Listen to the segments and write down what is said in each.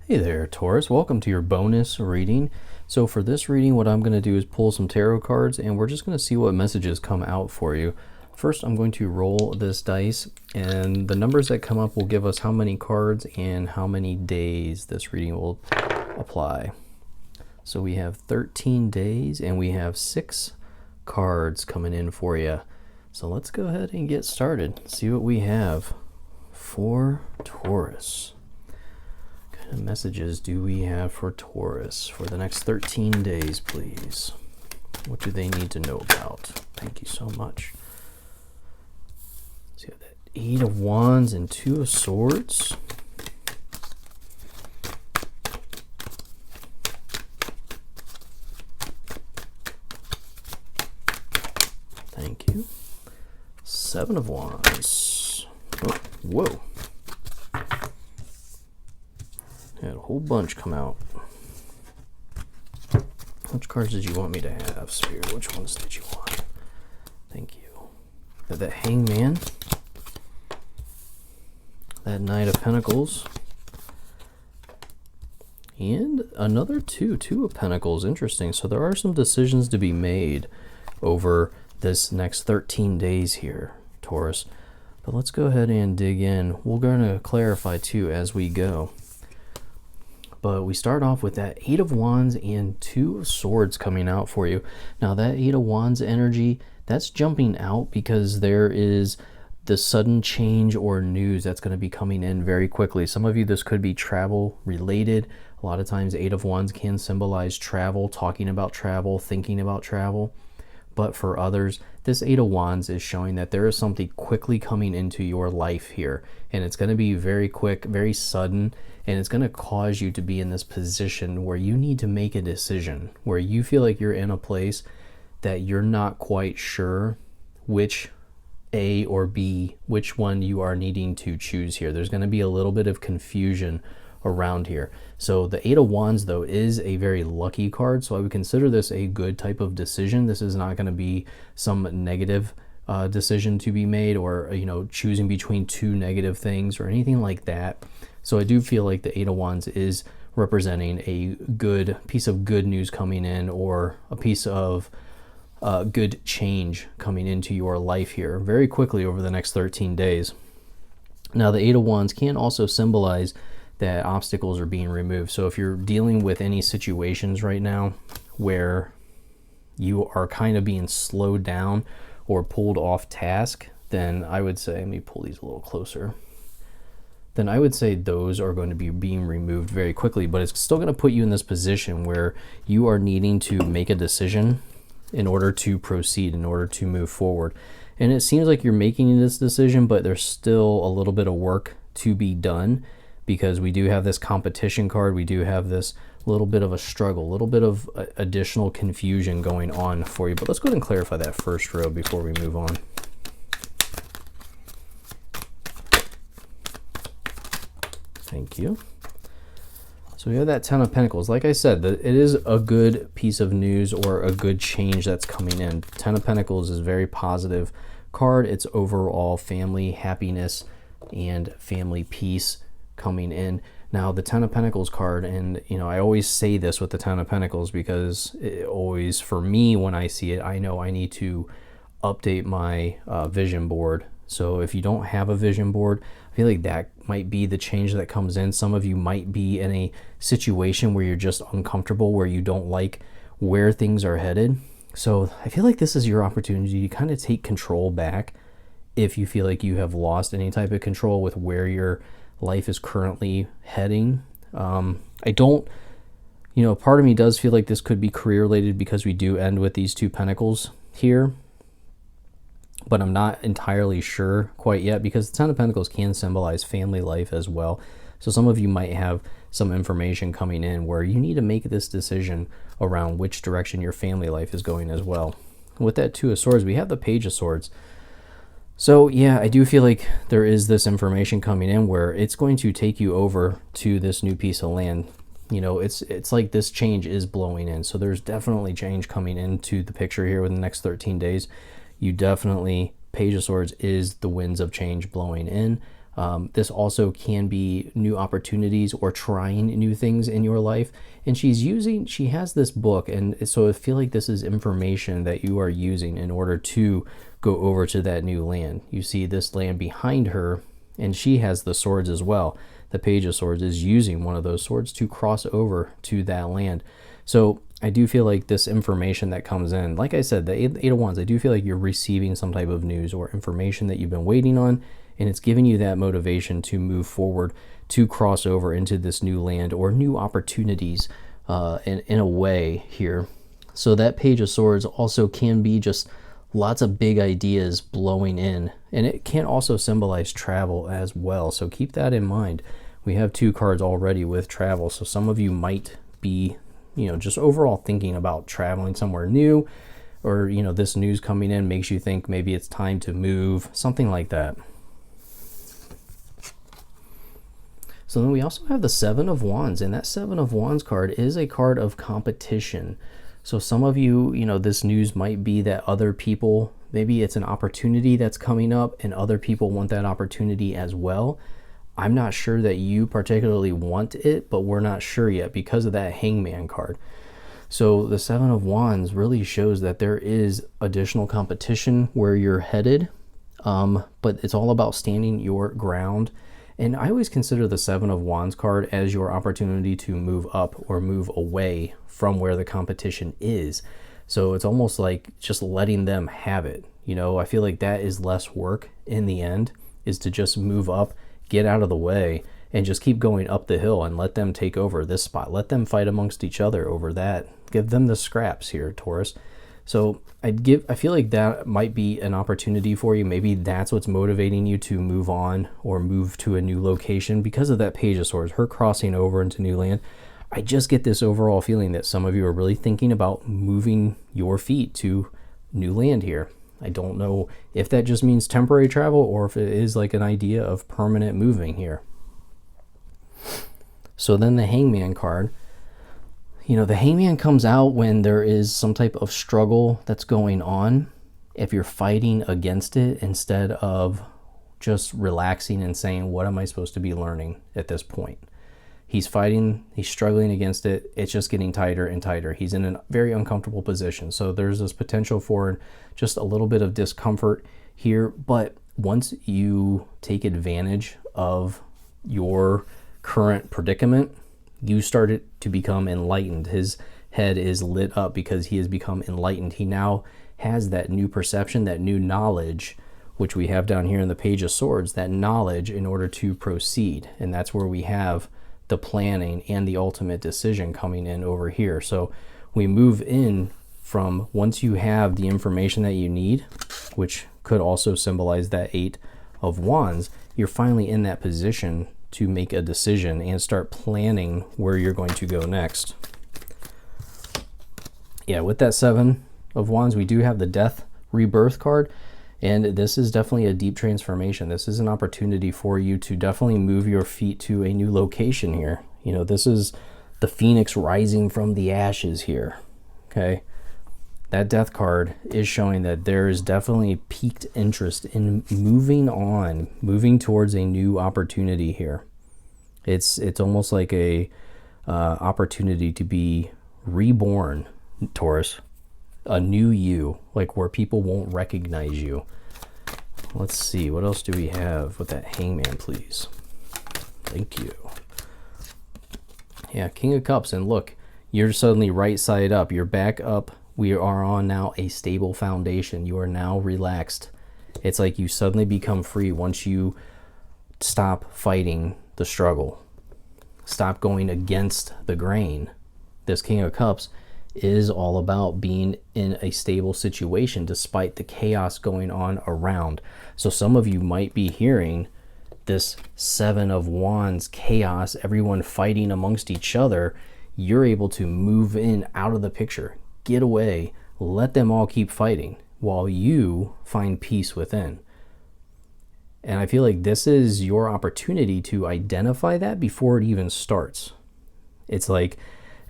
Hey there, Taurus. Welcome to your bonus reading. So for this reading, what I'm going to do is pull some tarot cards, and we're just going to see what messages come out for you. First, I'm going to roll this dice, and the numbers that come up will give us how many cards and how many days this reading will apply. So we have 13 days, and we have 6 cards coming in for you. So let's go ahead and get started. See what we have for Taurus. What messages do we have for Taurus for the next 13 days, please? What do they need to know about? Thank you so much. So you have that 8 of Wands and 2 of Swords. Thank you. 7 of Wands. Oh, whoa. Had a whole bunch come out. Which cards did you want me to have, Spirit? Which ones did you want? Thank you. Got that Hangman. That Knight of Pentacles. And another 2 of Pentacles. Interesting. So there are some decisions to be made over this next 13 days here, Taurus. But let's go ahead and dig in. We're going to clarify too as we go. But we start off with that 8 of Wands and 2 of Swords coming out for you. Now that 8 of Wands energy, that's jumping out because there is the sudden change or news that's going to be coming in very quickly. Some of you, this could be travel related. A lot of times 8 of Wands can symbolize travel, talking about travel, thinking about travel. But for others, this 8 of Wands is showing that there is something quickly coming into your life here. And it's going to be very quick, very sudden. And it's going to cause you to be in this position where you need to make a decision, where you feel like you're in a place that you're not quite sure which A or B, which one you are needing to choose here. There's going to be a little bit of confusion around here. So the 8 of Wands, though, is a very lucky card. So I would consider this a good type of decision. This is not going to be some negative decision to be made, or, you know, choosing between 2 negative things or anything like that. So I do feel like the 8 of Wands is representing a good piece of good news coming in, or a piece of good change coming into your life here very quickly over the next 13 days. Now the 8 of Wands can also symbolize that obstacles are being removed. So if you're dealing with any situations right now where you are kind of being slowed down or pulled off task, then I would say, let me pull these a little closer. Then I would say those are going to be being removed very quickly, but it's still going to put you in this position where you are needing to make a decision in order to proceed, in order to move forward. And it seems like you're making this decision, but there's still a little bit of work to be done, because we do have this competition card. We do have this little bit of a struggle, a little bit of additional confusion going on for you. But let's go ahead and clarify that first row before we move on. Thank you. So we have that 10 of Pentacles. Like I said, it is a good piece of news or a good change that's coming in. 10 of Pentacles is a very positive card. It's overall family happiness and family peace coming in. Now the 10 of Pentacles card, and you know, I always say this with the 10 of Pentacles because it always, for me, when I see it, I know I need to update my vision board. So if you don't have a vision board, I feel like that might be the change that comes in. Some of you might be in a situation where you're just uncomfortable, where you don't like where things are headed. So I feel like this is your opportunity to kind of take control back if you feel like you have lost any type of control with where your life is currently heading. I don't, you know, part of me does feel like this could be career related because we do end with these 2 Pentacles here, but I'm not entirely sure quite yet, because the 10 of Pentacles can symbolize family life as well. So some of you might have some information coming in where you need to make this decision around which direction your family life is going as well. With that 2 of Swords, we have the Page of Swords. So yeah, I do feel like there is this information coming in where it's going to take you over to this new piece of land. You know, it's like this change is blowing in. So there's definitely change coming into the picture here within the next 13 days. You definitely, Page of Swords is the winds of change blowing in. This also can be new opportunities or trying new things in your life. And she has this book, and so I feel like this is information that you are using in order to go over to that new land. You see this land behind her, and she has the swords as well. The Page of Swords is using one of those swords to cross over to that land. So I do feel like this information that comes in, like I said, the Eight of Wands, I do feel like you're receiving some type of news or information that you've been waiting on, and it's giving you that motivation to move forward, to cross over into this new land or new opportunities in a way here. So that Page of Swords also can be just lots of big ideas blowing in, and it can also symbolize travel as well. So keep that in mind. We have 2 cards already with travel, so some of you might be, just overall thinking about traveling somewhere new, or, this news coming in makes you think maybe it's time to move, something like that. So then we also have the Seven of Wands, and that Seven of Wands card is a card of competition. So some of you, this news might be that other people, maybe it's an opportunity that's coming up and other people want that opportunity as well. I'm not sure that you particularly want it, but we're not sure yet because of that Hangman card. So the Seven of Wands really shows that there is additional competition where you're headed, but it's all about standing your ground. And I always consider the Seven of Wands card as your opportunity to move up or move away from where the competition is. So it's almost like just letting them have it. I feel like that is less work in the end, is to just move up, get out of the way, and just keep going up the hill and let them take over this spot. Let them fight amongst each other over that. Give them the scraps here, Taurus. So I feel like that might be an opportunity for you. Maybe that's what's motivating you to move on or move to a new location because of that Page of Swords, her crossing over into new land. I just get this overall feeling that some of you are really thinking about moving your feet to new land here. I don't know if that just means temporary travel or if it is like an idea of permanent moving here. So then the Hangman card, the Hangman comes out when there is some type of struggle that's going on. If you're fighting against it instead of just relaxing and saying, what am I supposed to be learning at this point? He's fighting, he's struggling against it. It's just getting tighter and tighter. He's in a very uncomfortable position. So there's this potential for just a little bit of discomfort here. But once you take advantage of your current predicament, you start to become enlightened. His head is lit up because he has become enlightened. He now has that new perception, that new knowledge, which we have down here in the Page of Swords, that knowledge in order to proceed. And that's where we have the planning and the ultimate decision coming in over here. So we move in from once you have the information that you need, which could also symbolize that Eight of Wands, you're finally in that position to make a decision and start planning where you're going to go next. Yeah, with that Seven of Wands, we do have the Death Rebirth card, and this is definitely a deep transformation. This is an opportunity for you to definitely move your feet to a new location here. This is the phoenix rising from the ashes here, okay? That Death card is showing that there is definitely piqued interest in moving on, moving towards a new opportunity here. It's almost like a opportunity to be reborn, Taurus, a new you, like where people won't recognize you. Let's see, what else do we have with that Hangman, please? Thank you. Yeah, King of Cups, and look, you're suddenly right side up. You're back up. We are on now a stable foundation. You are now relaxed. It's like you suddenly become free once you stop fighting the struggle. Stop going against the grain. This King of Cups is all about being in a stable situation despite the chaos going on around. So some of you might be hearing this Seven of Wands chaos, everyone fighting amongst each other. You're able to move in out of the picture, get away, let them all keep fighting while you find peace within. And I feel like this is your opportunity to identify that before it even starts. It's like,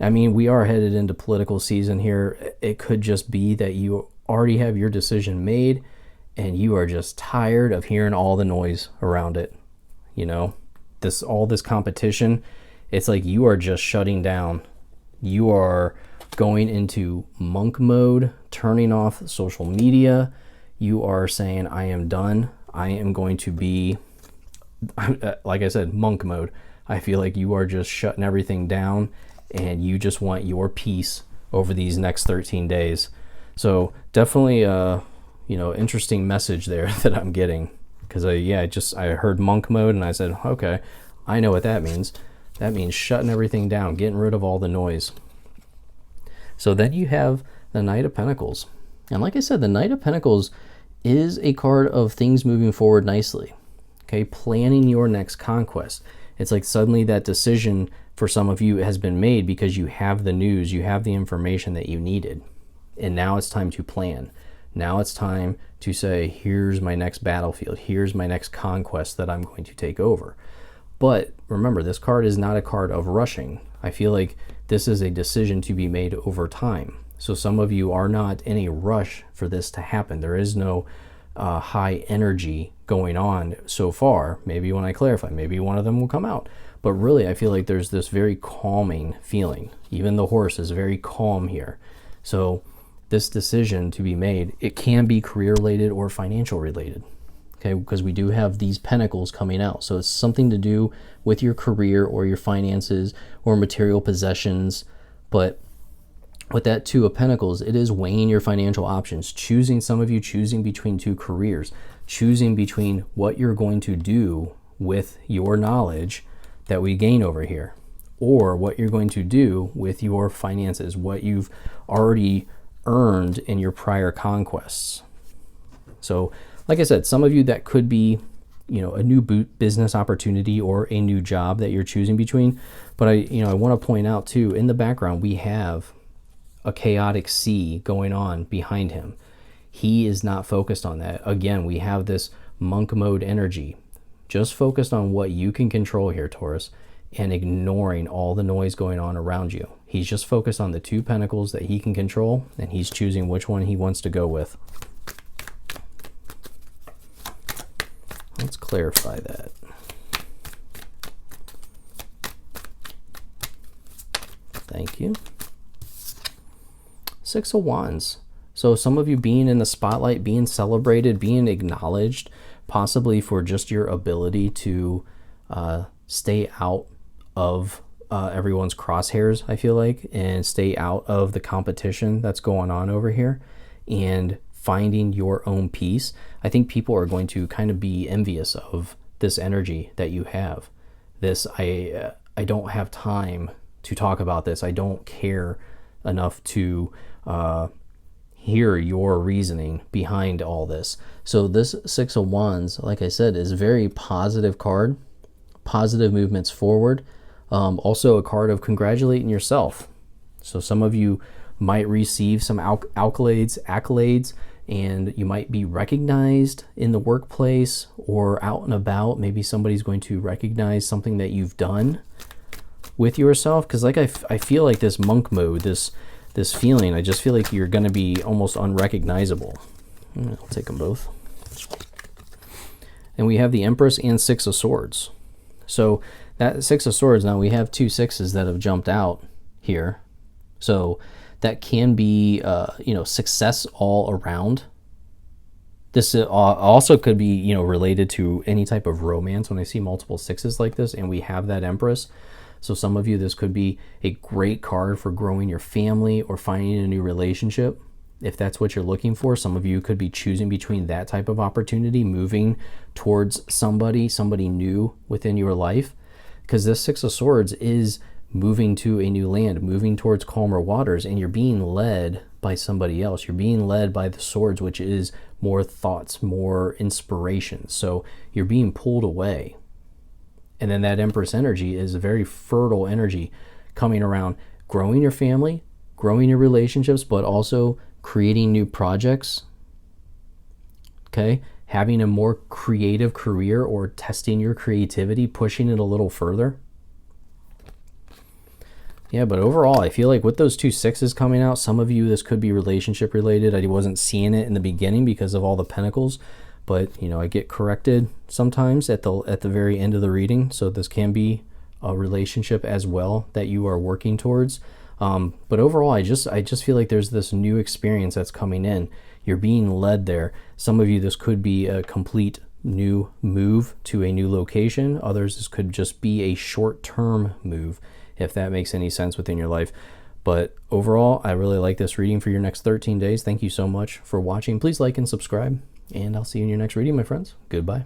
we are headed into political season here. It could just be that you already have your decision made and you are just tired of hearing all the noise around it. you know, all this competition, it's like you are just shutting down. You are going into monk mode, turning off social media. You are saying, I am done. I am going to be, like I said, monk mode. I feel like you are just shutting everything down and you just want your peace over these next 13 days. So definitely you know, interesting message there that I'm getting, because I heard monk mode and I said, okay, I know what that means. That means shutting everything down, getting rid of all the noise. So then you have the Knight of Pentacles. And like I said, the Knight of Pentacles is a card of things moving forward nicely. Okay, planning your next conquest. It's like suddenly that decision for some of you has been made because you have the news, you have the information that you needed. And now it's time to plan. Now it's time to say, here's my next battlefield. Here's my next conquest that I'm going to take over. But remember, this card is not a card of rushing. I feel like this is a decision to be made over time. So some of you are not in a rush for this to happen. There is no high energy going on so far. Maybe when I clarify, maybe one of them will come out. But really, I feel like there's this very calming feeling. Even the horse is very calm here. So this decision to be made, it can be career related or financial related. Okay, because we do have these pentacles coming out. So it's something to do with your career or your finances or material possessions. But with that Two of Pentacles, it is weighing your financial options, some of you choosing between two careers, choosing between what you're going to do with your knowledge that we gain over here, or what you're going to do with your finances, what you've already earned in your prior conquests. So like I said, some of you that could be, you know, a new business opportunity or a new job that you're choosing between. But I want to point out too, in the background, we have a chaotic sea going on behind him. He is not focused on that. Again, we have this monk mode energy, just focused on what you can control here, Taurus, and ignoring all the noise going on around you. He's just focused on the Two Pentacles that he can control, and he's choosing which one he wants to go with. Let's clarify that. Thank you. Six of Wands. So some of you being in the spotlight, being celebrated, being acknowledged, possibly for just your ability to stay out of everyone's crosshairs, I feel like, and stay out of the competition that's going on over here, and finding your own peace. I think people are going to kind of be envious of this energy that you have. This, I don't have time to talk about this. I don't care enough to hear your reasoning behind all this. So this Six of Wands, like I said, is a very positive card, positive movements forward. Also a card of congratulating yourself. So some of you might receive some accolades, and you might be recognized in the workplace or out and about. Maybe somebody's going to recognize something that you've done with yourself. Because like I feel like this monk mode, this feeling, I just feel like you're going to be almost unrecognizable. I'll take them both. And we have the Empress and Six of Swords. So that Six of Swords, now we have two sixes that have jumped out here. So that can be, success all around. This also could be, related to any type of romance when I see multiple sixes like this, and we have that Empress. So some of you, this could be a great card for growing your family or finding a new relationship. If that's what you're looking for, some of you could be choosing between that type of opportunity, moving towards somebody new within your life. Because this Six of Swords is moving to a new land, moving towards calmer waters, and you're being led by somebody else. You're being led by the swords, which is more thoughts, more inspiration. So you're being pulled away. And then that Empress energy is a very fertile energy coming around growing your family, growing your relationships, but also creating new projects. Okay? Having a more creative career or testing your creativity, pushing it a little further. Yeah, but overall, I feel like with those two sixes coming out, some of you, this could be relationship related. I wasn't seeing it in the beginning because of all the pentacles, but you know, I get corrected sometimes at the very end of the reading, so this can be a relationship as well that you are working towards. But overall, I just feel like there's this new experience that's coming in. You're being led there. Some of you, this could be a complete new move to a new location. Others, this could just be a short-term move, if that makes any sense within your life. But overall, I really like this reading for your next 13 days. Thank you so much for watching. Please like and subscribe, and I'll see you in your next reading, my friends. Goodbye.